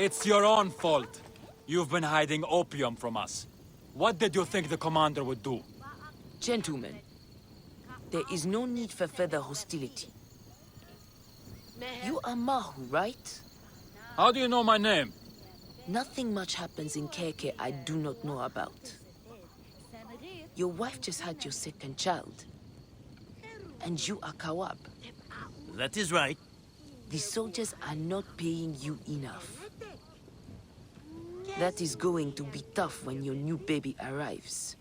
It's your own fault. You've been hiding opium from us. What did you think the commander would do? Gentlemen, there is no need for further hostility. You are Mahu, right? How do you know my name? Nothing much happens in Keke I do not know about. Your wife just had your second child. And you are Kawab. That is right. The soldiers are not paying you enough. That is going to be tough when your new baby arrives.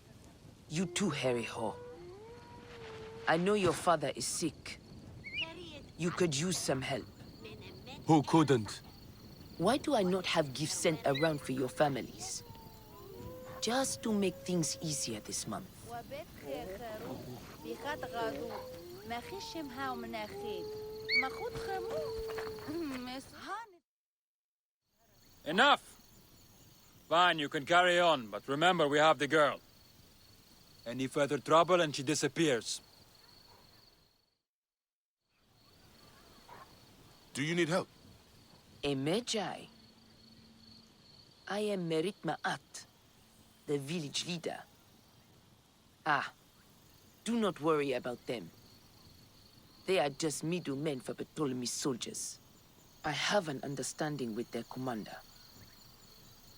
You too, Harry Haw. I know your father is sick. You could use some help. Who couldn't? Why do I not have gifts sent around for your families? Just to make things easier this month. Enough! Fine, you can carry on, but remember we have the girl. Any further trouble and she disappears. Do you need help? A Magi. I am Merit Ma'at, the village leader. Ah, do not worry about them. They are just middlemen for Ptolemy's soldiers. I have an understanding with their commander.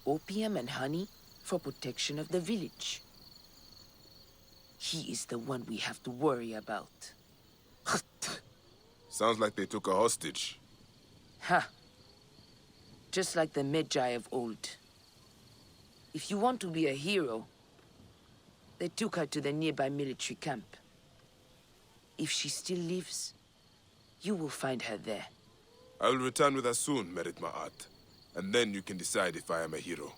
Opium and honey for protection of the village. He is the one we have to worry about. Sounds like they took a hostage. Ha! Just like the Magi of old. If you want to be a hero, they took her to the nearby military camp. If she still lives, you will find her there. I will return with her soon, Merit Ma'at. And then you can decide if I am a hero.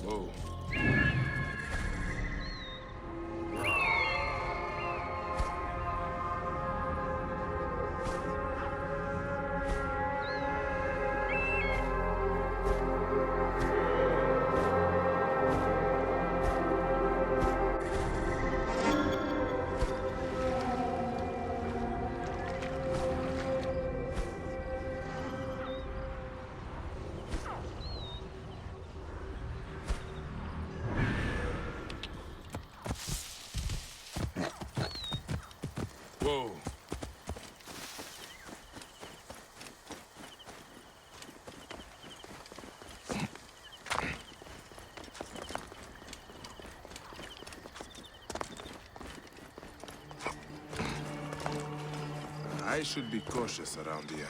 Whoa. Whoa. I should be cautious around here.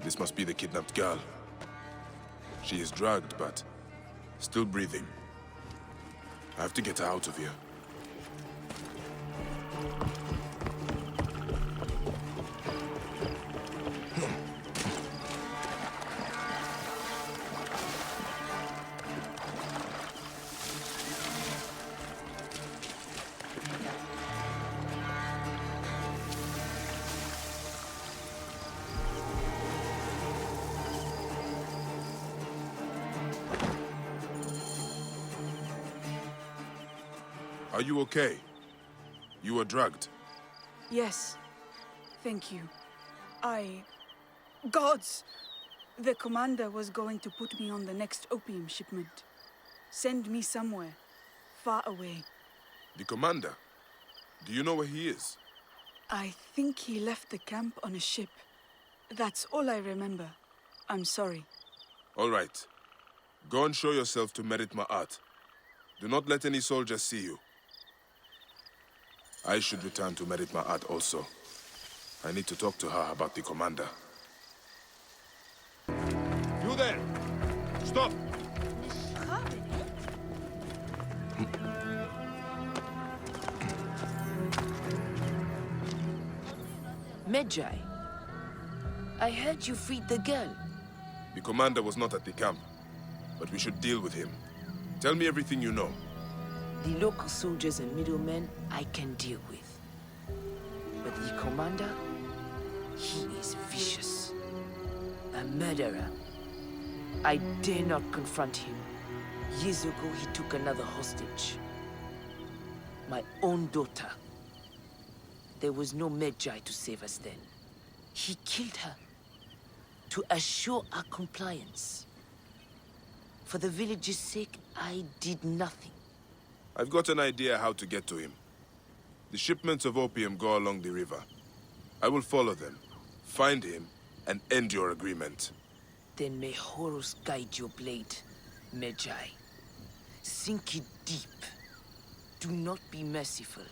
This must be the kidnapped girl. She is drugged, but still breathing. I have to get her out of here. Are you okay? You were drugged. Yes. Thank you. Gods! The commander was going to put me on the next opium shipment. Send me somewhere. Far away. The commander? Do you know where he is? I think he left the camp on a ship. That's all I remember. I'm sorry. All right. Go and show yourself to Merit Ma'at. Do not let any soldiers see you. I should return to Merit Ma'at also. I need to talk to her about the commander. You there! Stop! Medjay, I heard you freed the girl. The commander was not at the camp, but we should deal with him. Tell me everything you know. The local soldiers and middlemen I can deal with. But the commander, he is vicious. A murderer. I dare not confront him. Years ago, he took another hostage. My own daughter. There was no Medjay to save us then. He killed her to assure our compliance. For the village's sake, I did nothing. I've got an idea how to get to him. The shipments of opium go along the river. I will follow them, find him, and end your agreement. Then may Horus guide your blade, Medjay. Sink it deep. Do not be merciful.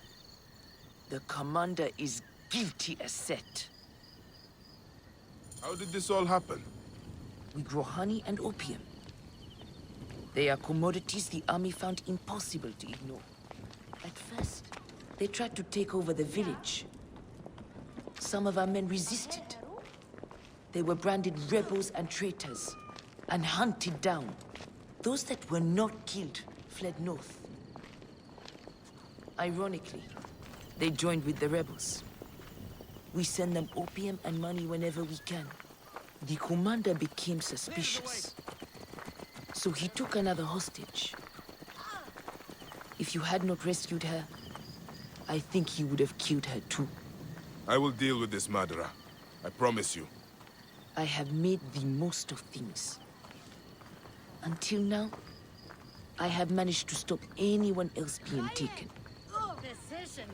The commander is guilty as set. How did this all happen? We grow honey and opium. They are commodities the army found impossible to ignore. At first, they tried to take over the village. Some of our men resisted. They were branded rebels and traitors, and hunted down. Those that were not killed fled north. Ironically, they joined with the rebels. We send them opium and money whenever we can. The commander became suspicious. So he took another hostage. If you had not rescued her, I think he would have killed her too. I will deal with this murderer. I promise you. I have made the most of things. Until now, I have managed to stop anyone else being taken.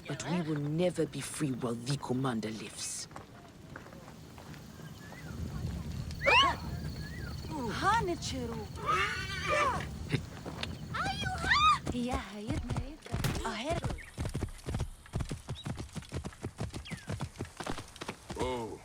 But we will never be free while the commander lives. Oh.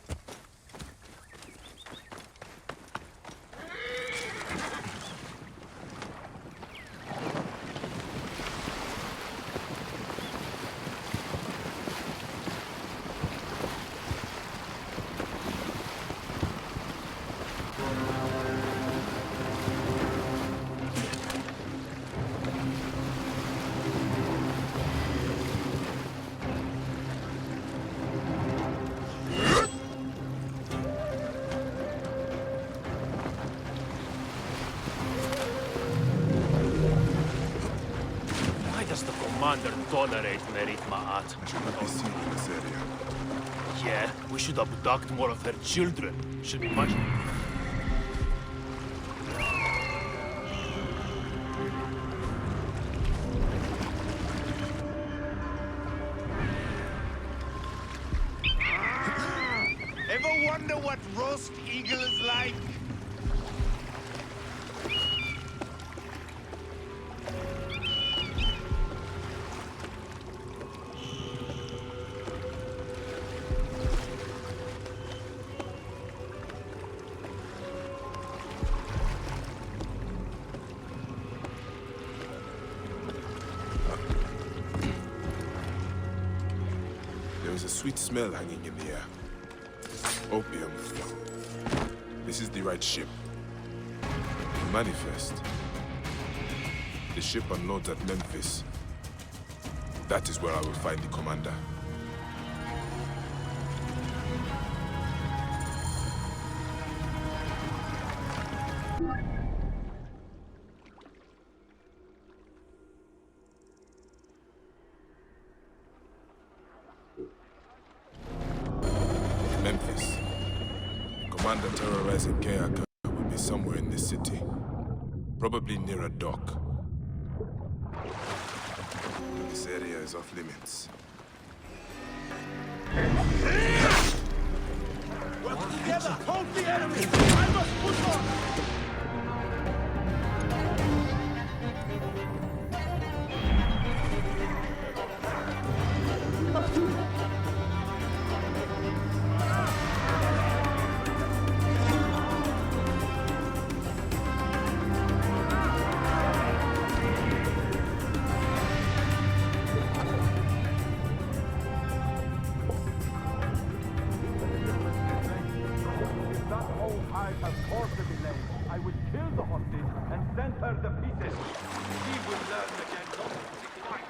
Why does the commander tolerate Merit Ma'at? Should not be seen in this area. Yeah, we should abduct more of her children. Should be much... Ever wonder what roast eagle is like? There is a sweet smell hanging in the air. Opium. This is the right ship. The manifest. The ship unloads at Memphis. That is where I will find the commander. commander terrorizing Kayaka will be somewhere in this city. Probably near a dock. This area is off limits. Work together! Hold the enemy! I must push on! I will kill the hostage and send her the pieces. She will learn again not to fight.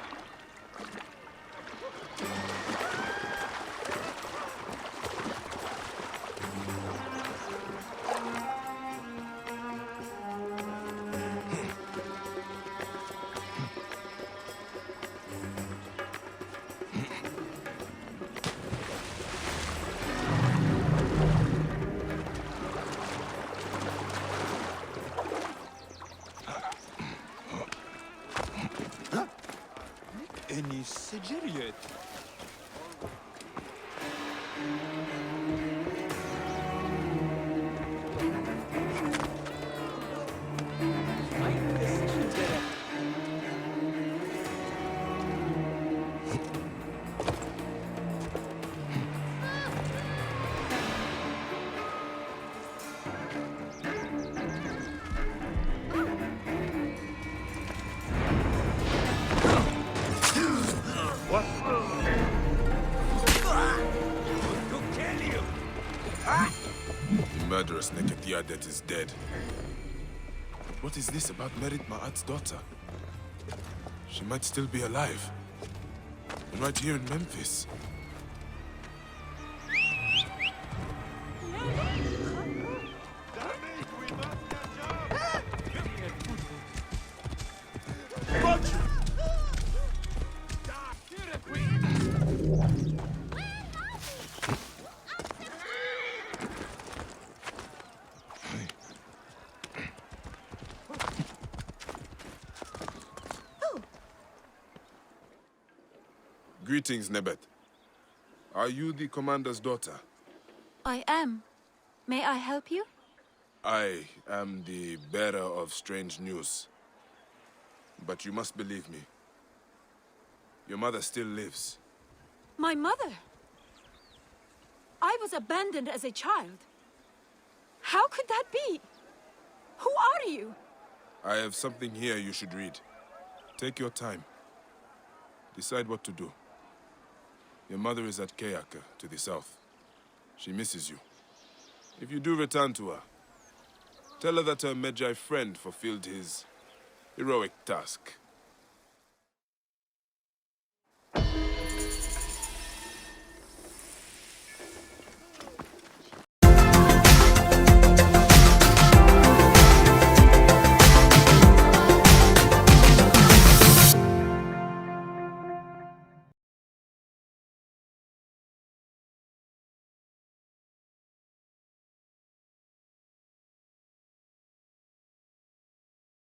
Any Sigiriot? The murderous Neketiadet is dead. What is this about Merit Ma'at's daughter? She might still be alive. And right here in Memphis. Greetings, Nebet. Are you the commander's daughter? I am. May I help you? I am the bearer of strange news. But you must believe me. Your mother still lives. My mother? I was abandoned as a child. How could that be? Who are you? I have something here you should read. Take your time. Decide what to do. Your mother is at Kayaka, to the south. She misses you. If you do return to her, tell her that her Medjay friend fulfilled his heroic task.